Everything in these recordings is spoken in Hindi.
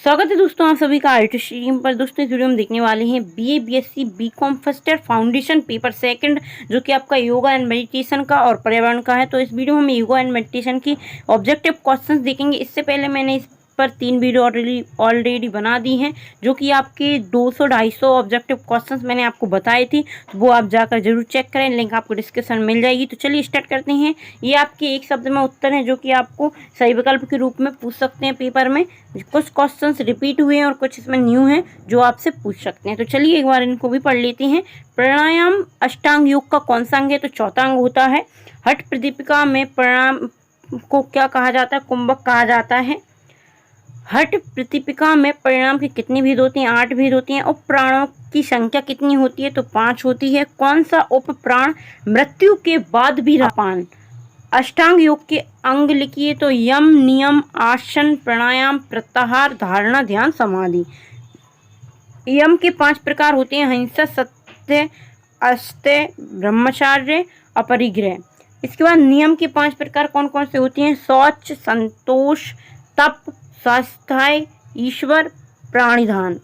स्वागत है दोस्तों आप सभी का आर्ट स्ट्रीम पर। दोस्तों इस वीडियो में देखने वाले हैं BA BSc BCom first year foundation paper second, जो कि आपका योगा एंड मेडिटेशन का और पर्यावरण का है। तो इस वीडियो में हम योगा एंड मेडिटेशन की ऑब्जेक्टिव क्वेश्चंस देखेंगे। इससे पहले मैंने इस पर 3 वीडियो ऑलरेडी बना दी हैं, जो कि आपके 200-250 ऑब्जेक्टिव क्वेश्चंस मैंने आपको बताए थे। तो वो आप जाकर जरूर चेक करें, लिंक आपको डिस्क्रिप्शन में मिल जाएगी। तो चलिए स्टार्ट करते हैं। ये आपके एक शब्द में उत्तर हैं, जो कि आपको सही विकल्प के रूप में पूछ सकते हैं पेपर में। कुछ क्वेश्चंस रिपीट हुए हैं और कुछ इसमें न्यू हैं जो आपसे पूछ सकते हैं। तो चलिए एक बार इनको भी पढ़ लेते हैं। प्राणायाम अष्टांग योग का कौन सा अंग है? तो चौथा अंग होता है। हठ प्रदीपिका में प्राणायाम को क्या कहा जाता है? कुंभक कहा जाता है। हठ प्रदीपिका में प्राणायाम की कितनी भेद होती हैं? 8 भेद होती हैं। उप प्राणों की संख्या कितनी होती है? तो 5 होती है। कौन सा उप प्राण मृत्यु के बाद भी पान? अष्टांग योग के अंग लिखिए। तो यम, नियम, आसन, प्राणायाम, प्रत्याहार, धारणा, ध्यान, समाधि। यम के 5 प्रकार होते हैं: अहिंसा, सत्य, अस्त्य, ब्रह्मचर्य, अपरिग्रह। इसके बाद नियम के 5 प्रकार कौन कौन से होते हैं? शौच, संतोष, तप, स्वाध्याय, ईश्वर, प्राणिधान।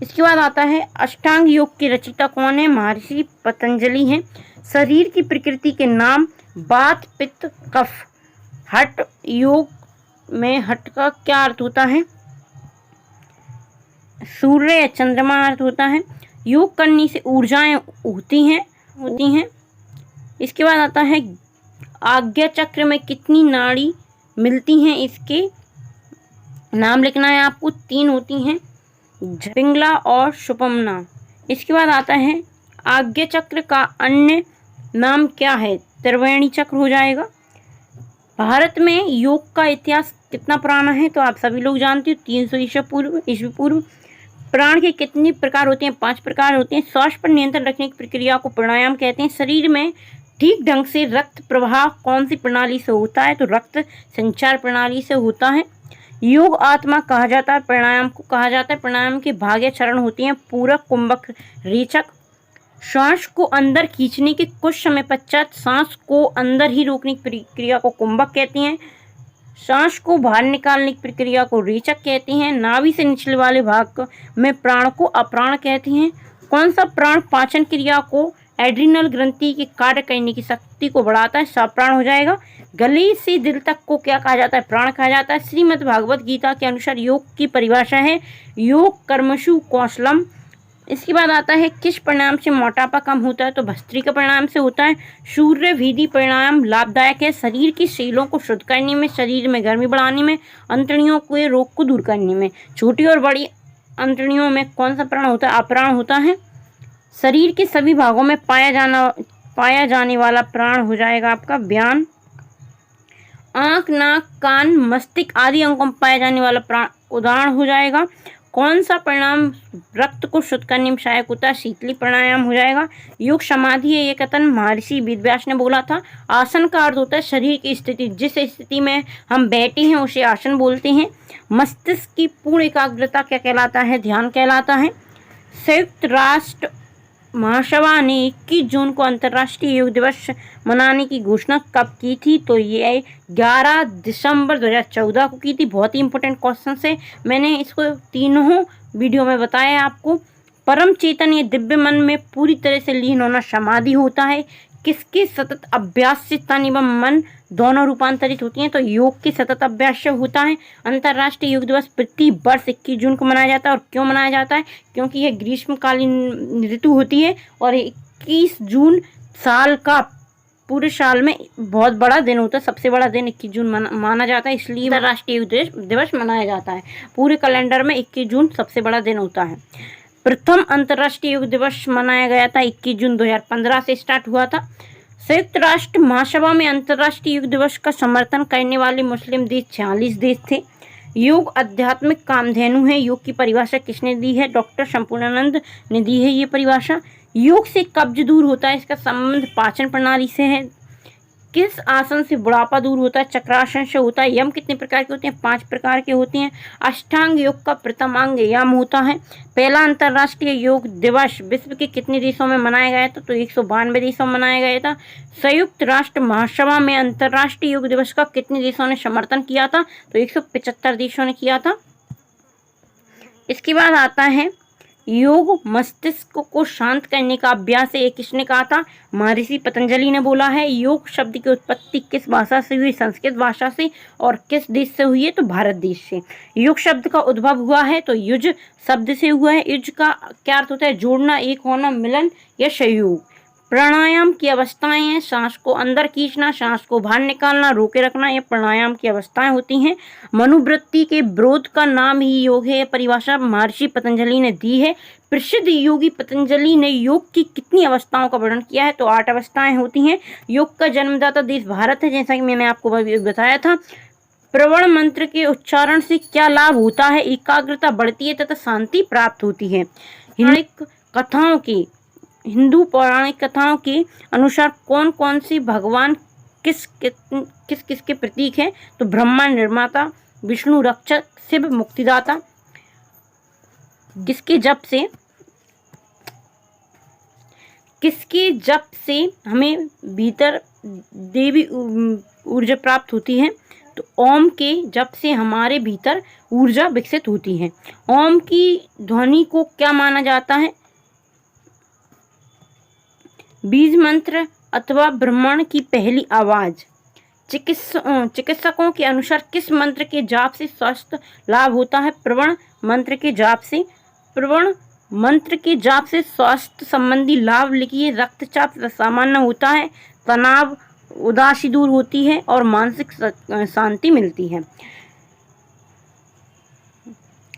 इसके बाद आता है अष्टांग योग के रचयिता कौन है? महर्षि पतंजलि हैं। शरीर की प्रकृति के नाम: वात, पित्त, कफ। हठ योग में हठ का क्या अर्थ होता है? सूर्य या चंद्रमा अर्थ होता है। योग करने से ऊर्जाएं होती हैं। इसके बाद आता है आज्ञा चक्र में कितनी नाड़ी मिलती हैं? इसके नाम लिखना है आपको। 3 होती हैं, पिंगला और सुषुम्ना। इसके बाद आता है आज्ञा चक्र का अन्य नाम क्या है? त्रिवेणी चक्र हो जाएगा। भारत में योग का इतिहास कितना पुराना है? तो आप सभी लोग जानते हो, 300 ईस्वी पूर्व। प्राण के कितने प्रकार होते हैं? 5 प्रकार होते हैं। श्वास पर नियंत्रण रखने की प्रक्रिया को प्राणायाम कहते हैं। शरीर में ठीक ढंग से रक्त प्रवाह कौन सी प्रणाली से होता है? तो रक्त संचार प्रणाली से होता है। योग आत्मा कहा जाता है, प्राणायाम को कहा जाता है। प्राणायाम के भाग या चरण होती हैं: पूरक, कुंभक, रेचक। श्वास को अंदर खींचने के कुछ समय पश्चात सांस को अंदर ही रोकने की प्रक्रिया को कुंभक कहते हैं। सांस को बाहर निकालने की प्रक्रिया को रेचक कहते हैं। नाभि से निचले वाले भाग में प्राण को अप्राण कहते हैं। कौन सा प्राण पाचन क्रिया को, एड्रिनल ग्रंथि के कार्य करने की शक्ति को बढ़ाता है? सप्राण हो जाएगा। गले से दिल तक को क्या कहा जाता है? प्राण कहा जाता है। श्रीमद् भागवत गीता के अनुसार योग की परिभाषा है योग कर्मसु कौशलम। इसके बाद आता है किस प्राणायाम से मोटापा कम होता है? तो भस्त्रिका प्राणायाम से होता है। सूर्य भीदी प्राणायाम लाभदायक है। शरीर की सेलों को शुद्ध करने में, शरीर में गर्मी बढ़ाने में, अंतड़ियों के रोग को दूर करने में। छोटी और बड़ी अंतड़ियों में कौन सा प्राण होता है? अप्राण होता है। शरीर के सभी भागों में पाया जाने वाला प्राण हो जाएगा आपका व्यान। आँख, नाक, कान, मस्तिष्क आदि अंगों में पाया जाने वाला प्राण उदाहरण हो जाएगा। कौन सा प्राणायाम रक्त को शुद्ध करने में सहायक होता है? शीतली प्राणायाम हो जाएगा। योग समाधि है, ये कथन महर्षि वेदव्यास ने बोला था। आसन का अर्थ होता है शरीर की स्थिति, जिस स्थिति में हम बैठे हैं उसे आसन बोलते हैं। मस्तिष्क की पूर्ण एकाग्रता क्या कहलाता है? ध्यान कहलाता है। संयुक्त राष्ट्र महासभा ने 21 जून को अंतर्राष्ट्रीय योग दिवस मनाने की घोषणा कब की थी? तो ये 11 दिसंबर 2014 को की थी। बहुत ही इंपॉर्टेंट क्वेश्चन है, मैंने इसको तीनों वीडियो में बताया आपको। परम चेतन या दिव्य मन में पूरी तरह से लीन होना समाधि होता है। किसके सतत अभ्यास से तन एवं मन दोनों रूपांतरित होती हैं? तो योग के सतत अभ्यास से होता है। अंतर्राष्ट्रीय योग दिवस प्रति वर्ष 21 जून को मनाया जाता है। और क्यों मनाया जाता है? क्योंकि यह ग्रीष्मकालीन ऋतु होती है और 21 जून साल का, पूरे साल में बहुत बड़ा दिन होता है। सबसे बड़ा दिन 21 जून माना जाता है, इसलिए अंतर्राष्ट्रीय योग दिवस मनाया जाता है। पूरे कैलेंडर में 21 जून सबसे बड़ा दिन होता है। प्रथम अंतर्राष्ट्रीय योग दिवस मनाया गया था 21 जून 2015 से स्टार्ट हुआ था। संयुक्त राष्ट्र महासभा में अंतर्राष्ट्रीय योग दिवस का समर्थन करने वाले मुस्लिम देश 46 देश थे। योग आध्यात्मिक कामधेनु है। योग की परिभाषा किसने दी है? डॉक्टर संपूर्णानंद ने दी है ये परिभाषा। योग से कब्ज दूर होता है, इसका संबंध पाचन प्रणाली से है। किस आसन से बुढ़ापा दूर होता है? चक्रासन से होता है। यम कितने प्रकार के होते हैं? 5 प्रकार के होते हैं। अष्टांग योग का प्रथम अंग यम होता है। पहला अंतर्राष्ट्रीय योग दिवस विश्व के कितने देशों में मनाया गया था? तो 192 देशों में मनाया गया था। संयुक्त राष्ट्र महासभा में अंतर्राष्ट्रीय योग दिवस का कितने देशों ने समर्थन किया था? तो 175 देशों ने किया था। इसके बाद आता है योग मस्तिष्क को शांत करने का अभ्यास है। ये किसने कहा था? महर्षि पतंजलि ने बोला है। योग शब्द की उत्पत्ति किस भाषा से हुई? संस्कृत भाषा से। और किस देश से हुई है? तो भारत देश से। योग शब्द का उद्भव हुआ है तो युज शब्द से हुआ है। युज का क्या अर्थ होता है? जोड़ना, एक होना, मिलन या सहयोग। प्राणायाम की अवस्थाएं हैं, सांस को अंदर खींचना, सांस को बाहर निकालना, रोके रखना, ये प्राणायाम की अवस्थाएं होती हैं। मनोवृत्ति के विरोध का नाम ही योग है। परिभाषा महर्षि पतंजलि ने दी है। प्रसिद्ध योगी पतंजलि ने योग की कितनी अवस्थाओं का वर्णन किया है? तो 8 अवस्थाएं होती हैं। योग का जन्मदाता देश भारत है, जैसा कि मैंने आपको बताया था। प्रवण मंत्र के उच्चारण से क्या लाभ होता है? एकाग्रता बढ़ती है तथा शांति प्राप्त होती है। हिंदू पौराणिक कथाओं के अनुसार कौन कौन सी भगवान किस के प्रतीक हैं? तो ब्रह्मा निर्माता, विष्णु रक्षक, शिव मुक्तिदाता। किसके जप से हमें भीतर देवी ऊर्जा प्राप्त होती है? तो ओम के जप से हमारे भीतर ऊर्जा विकसित होती है। ओम की ध्वनि को क्या माना जाता है? बीज मंत्र अथवा ब्रह्मांड की पहली आवाज। चिकित्सकों के अनुसार किस मंत्र के जाप से स्वास्थ्य लाभ होता है? प्रवण मंत्र के जाप से। प्रवण मंत्र के जाप से स्वास्थ्य संबंधी लाभ लिखिए। रक्तचाप सामान्य होता है, तनाव उदासी दूर होती है और मानसिक शांति मिलती है।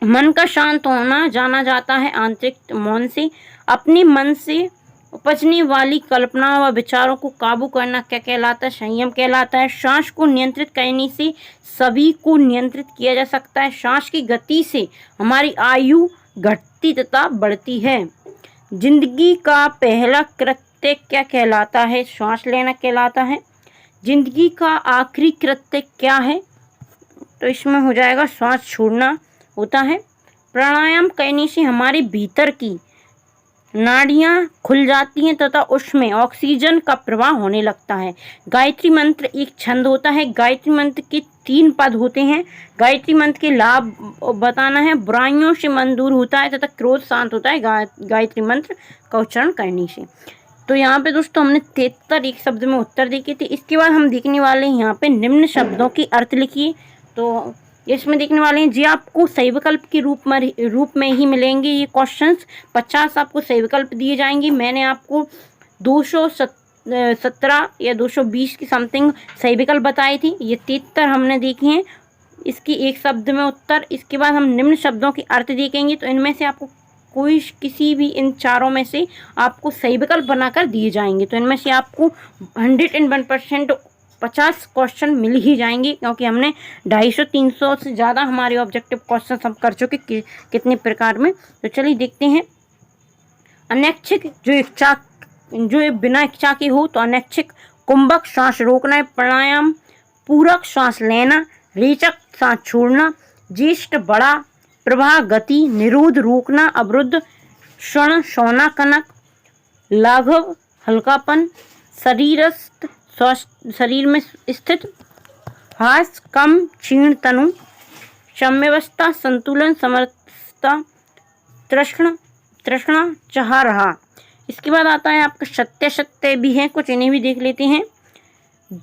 मन का शांत होना जाना जाता है आंतरिक मौन से। अपने मन से उपजने वाली कल्पनाओं व विचारों को काबू करना क्या कहलाता है? संयम कहलाता है। सांस को नियंत्रित करने से सभी को नियंत्रित किया जा सकता है। सांस की गति से हमारी आयु घटती तथा बढ़ती है। जिंदगी का पहला कृत्य क्या कहलाता है? सांस लेना कहलाता है। जिंदगी का आखिरी कृत्य क्या है? तो इसमें हो जाएगा सांस छोड़ना होता है। प्राणायाम करने से हमारे भीतर की नाड़ियाँ खुल जाती हैं तथा उसमें ऑक्सीजन का प्रवाह होने लगता है। गायत्री मंत्र एक छंद होता है। गायत्री मंत्र के 3 पद होते हैं। गायत्री मंत्र के लाभ बताना है। बुराइयों से मन दूर होता है तथा क्रोध शांत होता है गायत्री मंत्र का उच्चारण करने से। तो यहाँ पे दोस्तों हमने 73 एक शब्द में उत्तर देखे थे। इसके बाद हम देखने वाले हैं यहाँ पे निम्न शब्दों के अर्थ लिखिए। तो इसमें देखने वाले हैं जी, आपको सही विकल्प के रूप में ही मिलेंगे ये क्वेश्चंस। 50 आपको सही विकल्प दिए जाएंगे। मैंने आपको 217 या 220 की समथिंग सही विकल्प बताई थी। ये 73 हमने देखे हैं इसकी एक शब्द में उत्तर। इसके बाद हम निम्न शब्दों के अर्थ देखेंगे। तो इनमें से आपको किसी भी इन चारों में से आपको सही विकल्प बनाकर दिए जाएंगे। तो इनमें से आपको 101% 50 क्वेश्चन मिल ही जाएंगे, क्योंकि हमने 250-300 से ज़्यादा हमारे ऑब्जेक्टिव क्वेश्चन हम कर चुके कितने प्रकार में। तो चलिए देखते हैं। अनैच्छिक जो बिना इच्छा के हो तो अनैच्छिक। कुंभक श्वास रोकना है। प्राणायाम पूरक श्वास लेना। रेचक सांस छोड़ना। ज्येष्ठ बड़ा। प्रवाह गति। निरोध रोकना। अवरुद्ध क्षण सोना कनक। लाघव हल्कापन। शरीरस्थ शरीर में स्थित। हास कम क्षीण तनु। साम्यावस्था संतुलन समरसता। तृष्णा चाह रहा। इसके बाद आता है आपका सत्य भी है, कुछ इन्हें भी देख लेते हैं।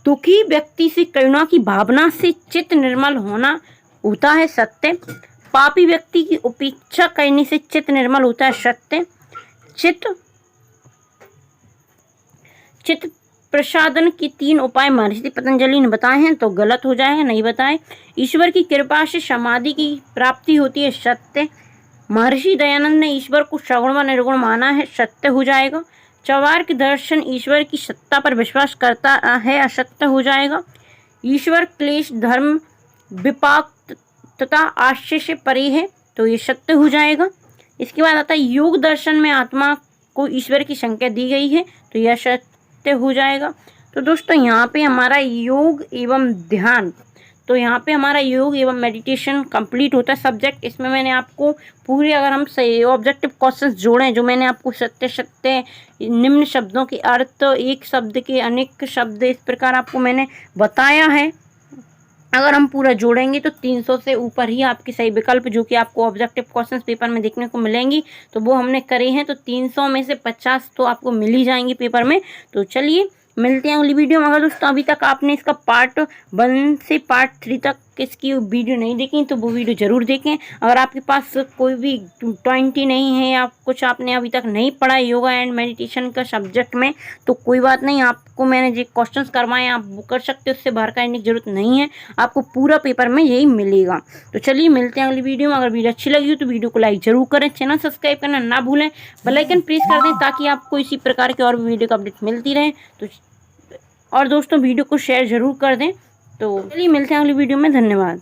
दुखी व्यक्ति से करुणा की भावना से चित्त निर्मल होना होता है सत्य। पापी व्यक्ति की उपेक्षा करने से चित्त निर्मल होता है सत्य। चित्त प्रसादन के 3 उपाय महर्षि पतंजलि ने बताए हैं, तो गलत हो जाएगा, नहीं बताए। ईश्वर की कृपा से समाधि की प्राप्ति होती है सत्य। महर्षि दयानंद ने ईश्वर को सगुण व निर्गुण माना है, सत्य हो जाएगा। चौवार के दर्शन ईश्वर की सत्ता पर विश्वास करता है, असत्य हो जाएगा। ईश्वर क्लेश धर्म विपाक तथा आश्चर्य से परे है, तो ये सत्य हो जाएगा। इसके बाद आता है योग दर्शन में आत्मा को ईश्वर की संज्ञा दी गई है, तो यह सत्य हो जाएगा। तो दोस्तों यहाँ पे हमारा योग एवं ध्यान, तो यहाँ पे हमारा योग एवं मेडिटेशन कंप्लीट होता है सब्जेक्ट। इसमें मैंने आपको पूरे, अगर हम सही ऑब्जेक्टिव क्वेश्चंस जोड़ें, जो मैंने आपको सत्य निम्न शब्दों के अर्थ, एक शब्द के अनेक शब्द, इस प्रकार आपको मैंने बताया है। अगर हम पूरा जोड़ेंगे तो 300 से ऊपर ही आपके सही विकल्प जो कि आपको ऑब्जेक्टिव क्वेश्चंस पेपर में देखने को मिलेंगी, तो वो हमने करे हैं। तो 300 में से 50 तो आपको मिल ही जाएंगी पेपर में। तो चलिए मिलते हैं अगली वीडियो में। अगर दोस्तों अभी तक आपने इसका पार्ट 1 से पार्ट 3 तक इसकी वीडियो नहीं देखी तो वो वीडियो ज़रूर देखें। अगर आपके पास कोई भी 20 नहीं है या कुछ आपने अभी तक नहीं पढ़ा योगा एंड मेडिटेशन का सब्जेक्ट में, तो कोई बात नहीं, आपको मैंने जो क्वेश्चंस करवाए आप वो कर सकते हो, उससे बाहर करने की जरूरत नहीं है, आपको पूरा पेपर में यही मिलेगा। तो चलिए मिलते हैं अगली वीडियो में। अगर वीडियो अच्छी लगी हो तो वीडियो को लाइक जरूर करें, चैनल सब्सक्राइब करना ना भूलें, बेल आइकन प्रेस कर दें ताकि आपको इसी प्रकार के और भी वीडियो का अपडेट मिलती रहे। तो और दोस्तों वीडियो को शेयर जरूर कर दें। तो चलिए मिलते हैं अगली वीडियो में, धन्यवाद।